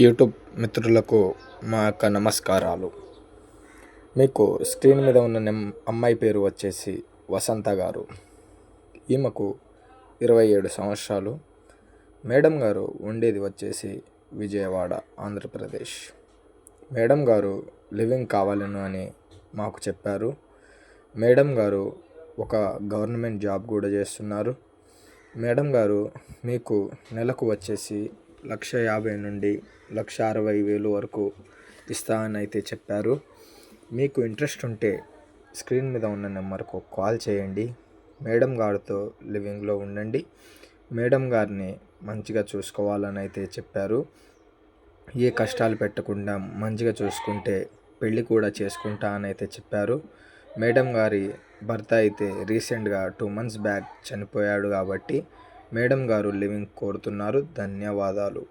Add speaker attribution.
Speaker 1: YouTube మిత్రులకు మా యొక్క నమస్కారాలు. మీకు స్క్రీన్ మీద ఉన్న అమ్మాయి పేరు వచ్చేసి వసంత గారు. ఈమెకు 27 సంవత్సరాలు. మేడం గారు ఉండేది వచ్చేసి విజయవాడ, ఆంధ్రప్రదేశ్. మేడం గారు లివింగ్ కావాలను అని మాకు చెప్పారు. మేడం గారు ఒక గవర్నమెంట్ జాబ్ కూడా చేస్తున్నారు. మేడం గారు మీకు నెలకు వచ్చేసి 1,50,000 నుండి 1,60,000 వరకు ఇస్తానని అయితే చెప్పారు. మీకు ఇంట్రెస్ట్ ఉంటే స్క్రీన్ మీద ఉన్న నెంబర్కు కాల్ చేయండి. మేడం గారితో లివింగ్లో ఉండండి. మేడం గారిని మంచిగా చూసుకోవాలని అయితే చెప్పారు. ఏ కష్టాలు పెట్టకుండా మంచిగా చూసుకుంటే పెళ్ళి కూడా చేసుకుంటా అని అయితే చెప్పారు. మేడం గారి భర్త అయితే రీసెంట్గా 2 months బ్యాక్ చనిపోయాడు కాబట్టి మేడం గారు లివింగ్ కోరుతున్నారు. ధన్యవాదాలు.